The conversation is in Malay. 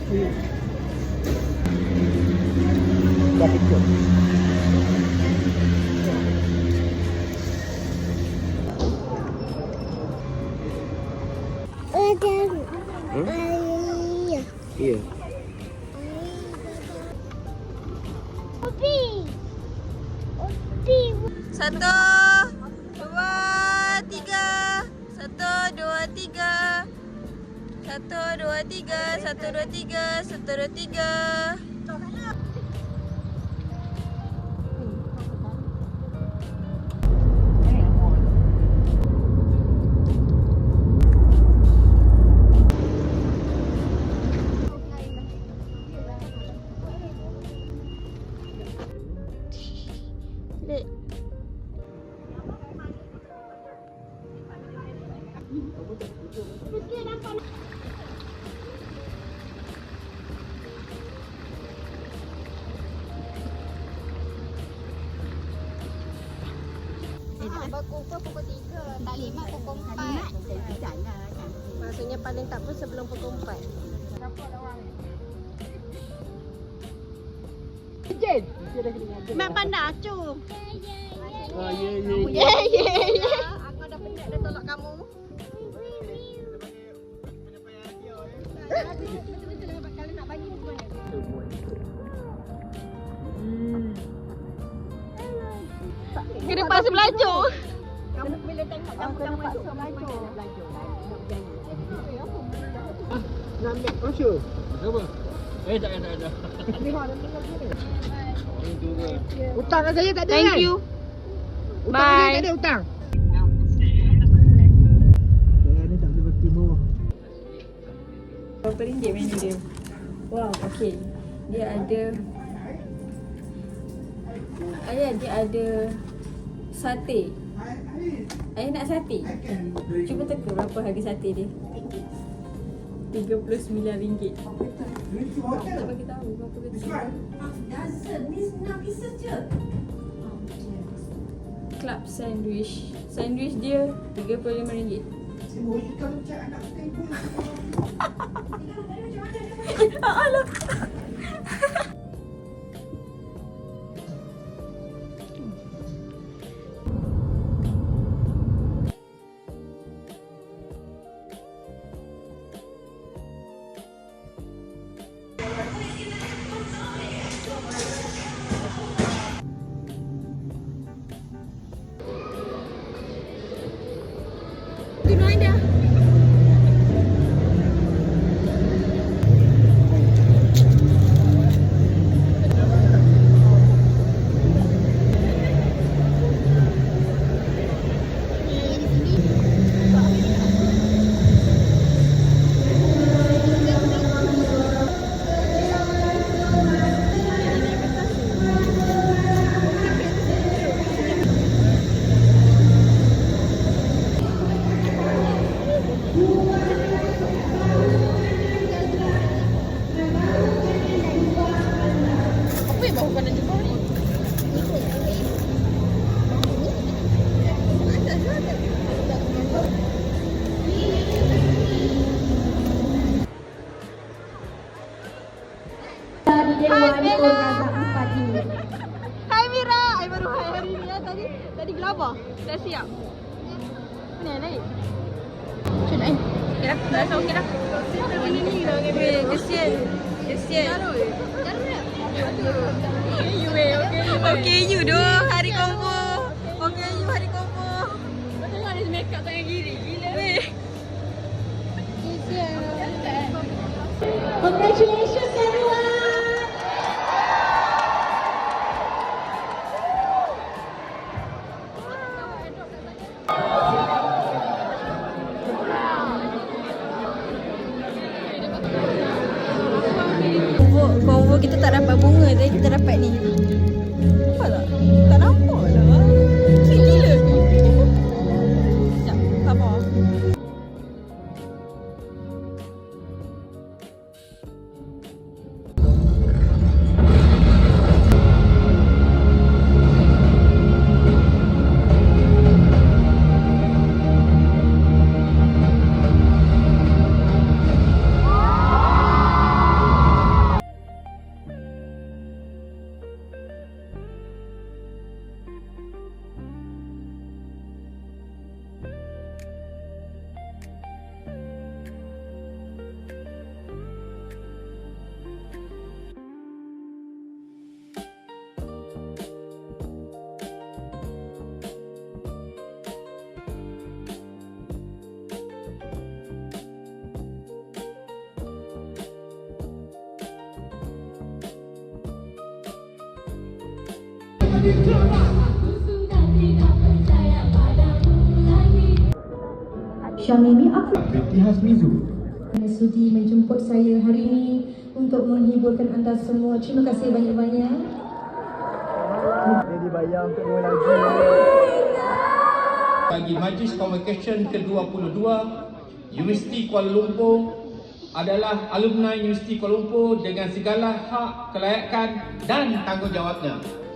Dah ikut. Ya. Satu, dua, tiga. Satu, dua, tiga. Satu, dua, tiga. Satu, dua, tiga. Satu, dua, tiga. Dek. Pukul 3, tak 5 pukul 4. Maksudnya paling tak pun sebelum pukul 4. Jen. Mak pandai acu. Ya. Aku dah penat dah tolak kamu. Kalau nak bagi pun mana? Kena pasal belajar. Kamu bila tengok kamu masuk belajar. Nak ambil brosur. Apa? Tak ada. Hutang kat saya tak ada. Thank kan? you. Hutang Bye. saya tak ada hutang. Saya ni tak boleh berterima. Berapa ringgit menu dia? Wow, okey. Dia ada Ayah, dia ada sate. Ayah nak sate? Cuba teka berapa harga sate dia. RM39. Tak bagi tahu berapa kecil. Club sandwich. Sandwich dia RM35. Alah. Tunuan dia. Apa yang bawa kanan jumpa ni? Hai Mira, I baru hari ni ya. Tadi gelabah. Dah siap. Ni lain. Macam mana? Okey dah. Dah okey dah. Ini dah okey. Kesian. You okay you doh hari kompo. Okay you hari kompo. Tengok dia make up tangan kiri. Gila weh. Kesian. Congratulations everyone. Konvo kita tak dapat bunga tadi kita dapat ni. Nampak tak? Tak nampak lah. Cik gila. Sekejap, sabar. Syamimi apa Betty Hasmizu. sudi menjemput saya hari ini untuk menghiburkan anda semua. Terima kasih banyak-banyak. Dia dibayar untuk main lagi. Bagi Majlis Convocation ke-22 Universiti Kuala Lumpur adalah alumni Universiti Kuala Lumpur dengan segala hak, kelayakan dan tanggungjawabnya.